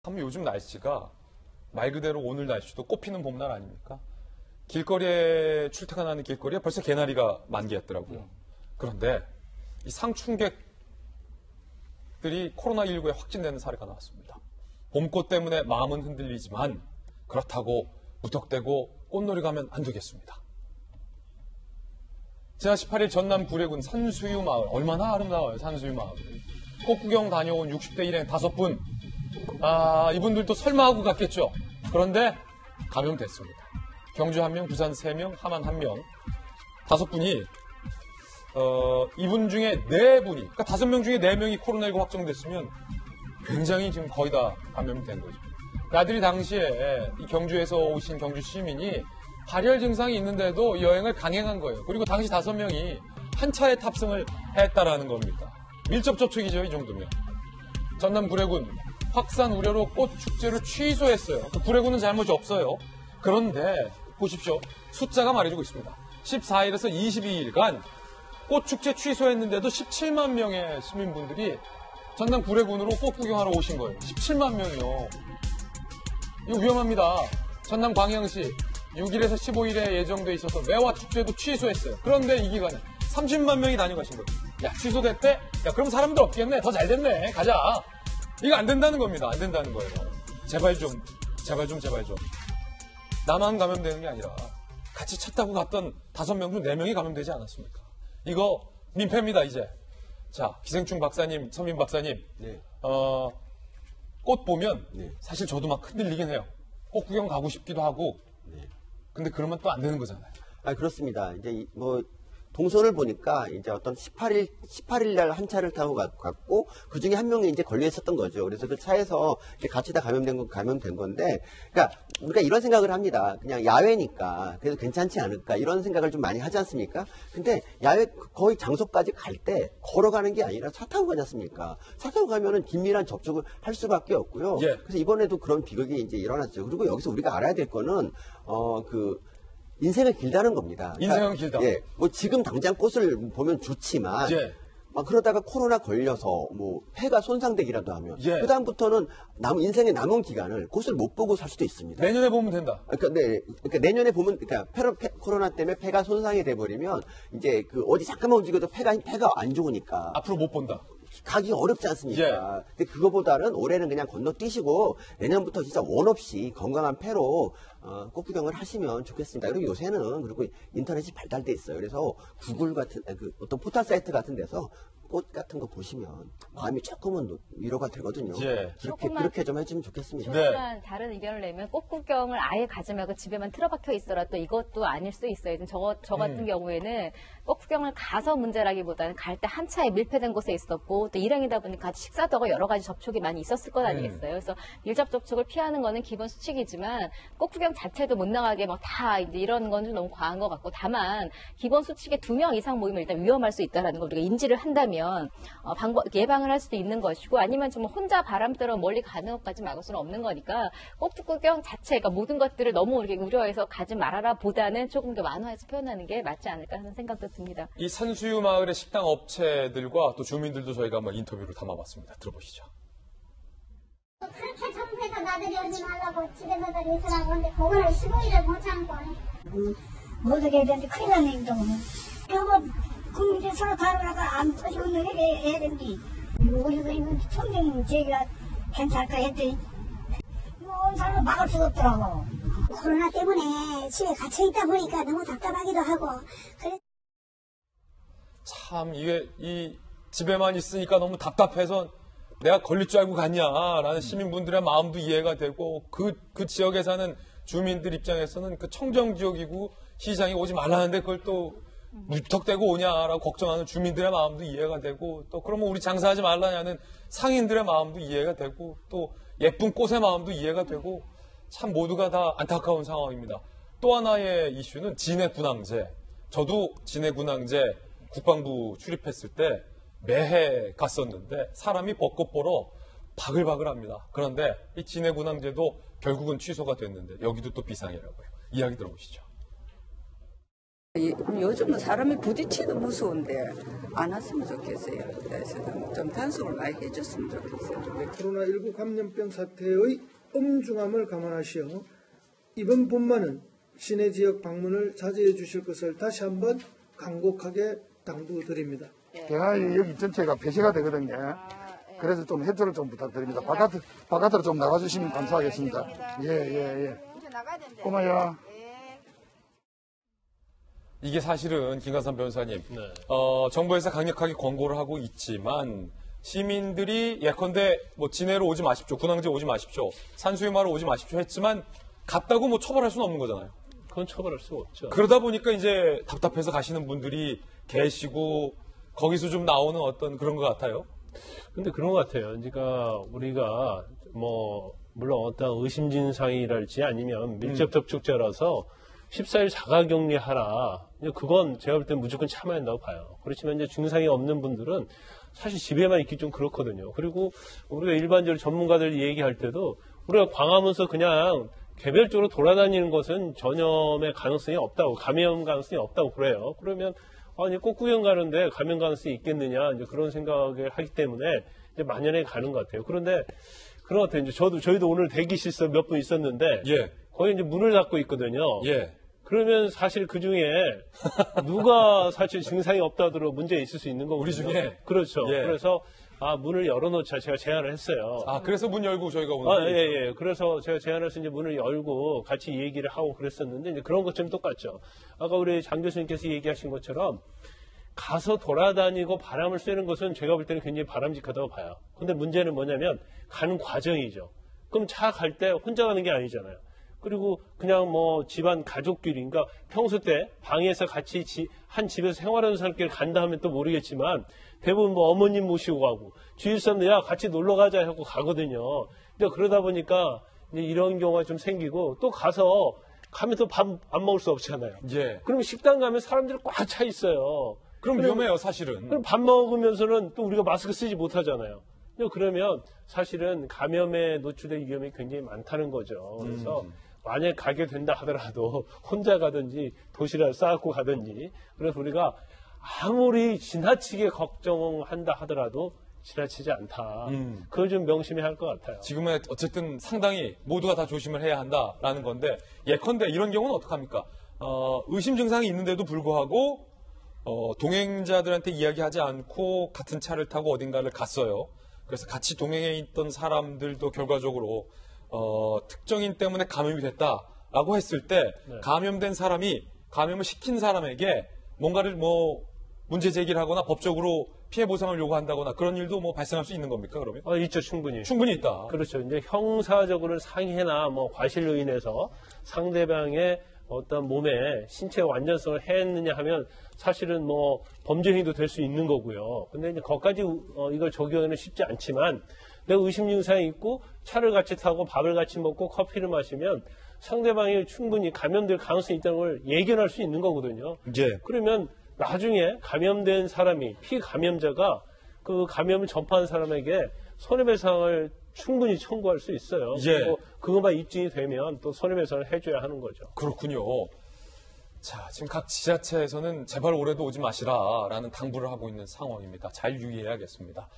참 요즘 날씨가 말 그대로 오늘 날씨도 꽃피는 봄날 아닙니까? 길거리에 출퇴근하는 길거리에 벌써 개나리가 만개했더라고요. 그런데 이 상충객들이 코로나19에 확진되는 사례가 나왔습니다. 봄꽃 때문에 마음은 흔들리지만 그렇다고 무턱대고 꽃놀이 가면 안 되겠습니다. 지난 18일 전남 구례군 산수유 마을, 얼마나 아름다워요, 산수유 마을. 꽃구경 다녀온 60대 일행 5분. 이분들도 설마 하고 갔겠죠. 그런데 감염됐습니다. 경주 1명, 부산 3명, 함안 1명. 5분이 이분 중에 4분이, 그러니까 5명 중에 4명이 코로나19 확정됐으면 굉장히 지금 거의 다 감염된 거죠. 나들이 당시에 이 경주에서 오신 경주 시민이 발열 증상이 있는데도 여행을 강행한 거예요. 그리고 당시 5명이 한 차에 탑승을 했다라는 겁니다. 밀접 접촉이죠, 이 정도면. 전남 구례군 확산 우려로 꽃 축제를 취소했어요. 구례군은 잘못이 없어요. 그런데 보십시오. 숫자가 말해주고 있습니다. 14일에서 22일간 꽃 축제 취소했는데도 17만 명의 시민분들이 전남 구례군으로 꽃 구경하러 오신 거예요. 17만 명이요. 이거 위험합니다. 전남 광양시 6일에서 15일에 예정돼 있어서 매화 축제도 취소했어요. 그런데 이 기간에 30만 명이 다녀가신 거예요. 야, 취소됐대? 야, 그럼 사람들 없겠네. 더 잘 됐네. 가자. 이거 안 된다는 겁니다. 안 된다는 거예요. 제발 좀. 나만 감염되는 게 아니라 같이 차 타고 갔던 5명 중 4명이 감염되지 않았습니까? 이거 민폐입니다, 이제. 자, 기생충 박사님, 서민 박사님. 네. 꽃 보면 네. 사실 저도 막 흔들리긴 해요. 꽃 구경 가고 싶기도 하고. 네. 근데 그러면 또 안 되는 거잖아요. 그렇습니다. 이제 동선을 보니까 이제 어떤 18일 날 한 차를 타고 갔고 그 중에 한 명이 이제 걸려 있었던 거죠. 그래서 그 차에서 이제 같이 다 감염된 건데, 그러니까 우리가 이런 생각을 합니다. 그냥 야외니까 그래서 괜찮지 않을까 이런 생각을 좀 많이 하지 않습니까? 근데 야외 거의 장소까지 갈 때 걸어가는 게 아니라 차 타고 가지 않습니까? 차 타고 가면은 긴밀한 접촉을 할 수밖에 없고요. 예. 그래서 이번에도 그런 비극이 이제 일어났죠. 그리고 여기서 우리가 알아야 될 거는 인생은 길다는 겁니다. 인생은 길다. 예, 지금 당장 꽃을 보면 좋지만, 예. 그러다가 코로나 걸려서 폐가 손상되기라도 하면, 예. 그다음부터는 인생의 남은 기간을 꽃을 못 보고 살 수도 있습니다. 내년에 보면 된다. 그러니까 내년에 보면, 코로나 때문에 폐가 손상이 돼버리면, 이제 어디 잠깐만 움직여도 폐가 안 좋으니까. 앞으로 못 본다. 가기 어렵지 않습니까? 근데 그거보다는 올해는 그냥 건너뛰시고 내년부터 진짜 원 없이 건강한 폐로 꽃 구경을 하시면 좋겠습니다. 그리고 요새는 그리고 인터넷이 발달돼 있어요. 그래서 구글 같은 어떤 포털 사이트 같은 데서 꽃 같은 거 보시면 마음이 조금은 위로가 되거든요. 예. 그렇게 좀 해주면 좋겠습니다. 네. 다른 의견을 내면 꽃 구경을 아예 가지 말고 집에만 틀어박혀 있어라 또 이것도 아닐 수 있어요. 저 같은 경우에는 꽃 구경을 가서 문제라기보다는 갈 때 한 차에 밀폐된 곳에 있었고 또 일행이다 보니까 같이 식사도 하고 여러 가지 접촉이 많이 있었을 것 아니겠어요. 그래서 밀접 접촉을 피하는 거는 기본 수칙이지만 꽃 구경 자체도 못 나가게 다 이제 이런 건 좀 너무 과한 것 같고, 다만 기본 수칙에 2명 이상 모이면 일단 위험할 수 있다라는 걸 우리가 인지를 한다면 예방을 할 수도 있는 것이고, 아니면 좀 혼자 바람 쐬러 멀리 가는 것까지 막을 수는 없는 거니까 꽃 구경 자체가 모든 것들을 너무 이렇게 우려해서 가지 말아라 보다는 조금 더 완화해서 표현하는 게 맞지 않을까 하는 생각도 듭니다. 이 산수유 마을의 식당 업체들과 또 주민들도 저희가 한번 인터뷰를 담아봤습니다. 들어보시죠. 그렇게 정부에서 나들이 오지 말라고 집에서들 있으라고 하는데 그거를 15일을 못 참고 못 오게 되는데 큰일 났네 이 정도면. 이거 국민들이 서로 다루다가 안 터지고 해야 되는데 우리가 이거 총장님 저희가 괜찮을까 했더니 이거 온 사람을 막을 수가 없더라고. 코로나 때문에 집에 갇혀있다 보니까 너무 답답하기도 하고 참 이게 이 집에만 있으니까 너무 답답해서 내가 걸릴 줄 알고 갔냐라는 시민분들의 마음도 이해가 되고 그 지역에 사는 주민들 입장에서는 그 청정 지역이고 시장이 오지 말라는데 그걸 또 무턱대고 오냐라고 걱정하는 주민들의 마음도 이해가 되고, 또 그러면 우리 장사하지 말라냐는 상인들의 마음도 이해가 되고, 또 예쁜 꽃의 마음도 이해가 되고, 참 모두가 다 안타까운 상황입니다. 또 하나의 이슈는 진해군항제. 저도 진해군항제 국방부 출입했을 때 매해 갔었는데 사람이 벚꽃 보러 바글바글합니다. 그런데 이 진해군항제도 결국은 취소가 됐는데 여기도 또 비상이라고요. 이야기 들어보시죠. 요즘은 사람이 부딪히도 무서운데 안 왔으면 좋겠어요. 그래서 좀 단속을 많이 해줬으면 좋겠어요. 코로나19 감염병 사태의 엄중함을 감안하시어 이번 봄만은 시내 지역 방문을 자제해 주실 것을 다시 한번 간곡하게 당부드립니다. 대하이 여기 전체가 폐쇄가 되거든요. 그래서 좀 협조를 좀 부탁드립니다. 바깥으로 좀 나가주시면 감사하겠습니다. 예. 고마워요. 이게 사실은 김관삼 변호사님, 정부에서 강력하게 권고를 하고 있지만 시민들이 예컨대 뭐 진해로 오지 마십시오, 군항제 오지 마십시오, 산수유마로 오지 마십시오 했지만 갔다고 뭐 처벌할 수는 없는 거잖아요. 그건 처벌할 수가 없죠. 그러다 보니까 이제 답답해서 가시는 분들이 계시고 거기서 좀 나오는 어떤 그런 것 같아요. 근데 그런 것 같아요. 그러니까 우리가 뭐 물론 어떤 의심 증상이랄지 아니면 밀접 접촉자라서 14일 자가격리하라. 그건 제가 볼 때 무조건 참아야 한다고 봐요. 그렇지만 이제 증상이 없는 분들은 사실 집에만 있기 좀 그렇거든요. 그리고 우리가 일반적으로 전문가들 얘기할 때도 우리가 광화문에서 그냥 개별적으로 돌아다니는 것은 전염의 가능성이 없다고, 감염 가능성이 없다고 그래요. 그러면 아니 꽃구경 가는데 감염 가능성이 있겠느냐 이제 그런 생각을 하기 때문에 이제 만연하게 가는 것 같아요. 그런데 그런 것 같아요. 이제 저희도 오늘 대기실에서 몇 분 있었는데 거기 이제 문을 닫고 있거든요. 그러면 사실 그 중에 누가 사실 증상이 없다더러 문제 있을 수 있는 거거든요. 우리 중에? 그렇죠. 그래서 문을 열어놓자 제가 제안을 했어요. 그래서 문 열고 저희가 오늘. 그래서 제가 제안해서 이제 문을 열고 같이 얘기를 하고 그랬었는데 이제 그런 것처럼 똑같죠. 아까 우리 장 교수님께서 얘기하신 것처럼 가서 돌아다니고 바람을 쐬는 것은 제가 볼 때는 굉장히 바람직하다고 봐요. 근데 문제는 뭐냐면 가는 과정이죠. 그럼 차 갈 때 혼자 가는 게 아니잖아요. 그리고 그냥 뭐 집안 가족끼리, 그러니까 평소 때 방에서 같이 한 집에서 생활하는 사람끼리 간다 하면 또 모르겠지만 대부분 뭐 어머님 모시고 가고 주위 사람들 야 같이 놀러 가자 하고 가거든요. 근데 그러다 보니까 이제 이런 경우가 좀 생기고 또 가면 또 밥 안 먹을 수 없잖아요. 그럼 식당 가면 사람들이 꽉 차 있어요. 그럼 위험해요, 사실은. 그럼 밥 먹으면서는 또 우리가 마스크 쓰지 못하잖아요. 그러면 사실은 감염에 노출될 위험이 굉장히 많다는 거죠. 그래서 만약 가게 된다 하더라도 혼자 가든지 도시락을 싸갖고 가든지, 그래서 우리가 아무리 지나치게 걱정한다 하더라도 지나치지 않다. 그걸 좀 명심해야 할 것 같아요. 지금은 어쨌든 상당히 모두가 다 조심을 해야 한다라는 건데, 예컨대 이런 경우는 어떡합니까? 의심 증상이 있는데도 불구하고 동행자들한테 이야기하지 않고 같은 차를 타고 어딘가를 갔어요. 그래서 같이 동행해 있던 사람들도 결과적으로 특정인 때문에 감염이 됐다라고 했을 때 감염된 사람이 감염을 시킨 사람에게 뭔가를 뭐 문제 제기를 하거나 법적으로 피해 보상을 요구한다거나 그런 일도 뭐 발생할 수 있는 겁니까, 그러면? 있죠, 충분히. 충분히 있다. 그렇죠. 이제 형사적으로는 상해나 뭐 과실로 인해서 상대방의 어떤 몸에 신체 완전성을 해했느냐 하면 사실은 뭐 범죄 행위도 될 수 있는 거고요. 근데 이제 거기까지 이걸 적용하기는 쉽지 않지만 내가 의심 증상이 있고 차를 같이 타고 밥을 같이 먹고 커피를 마시면 상대방이 충분히 감염될 가능성이 있다는 걸 예견할 수 있는 거거든요. 그러면 나중에 감염된 사람이 피감염자가 그 감염을 전파한 사람에게 손해배상을 충분히 청구할 수 있어요. 그리고 그것만 입증이 되면 또 손해배상을 해줘야 하는 거죠. 그렇군요. 자, 지금 각 지자체에서는 제발 올해도 오지 마시라라는 당부를 하고 있는 상황입니다. 잘 유의해야겠습니다.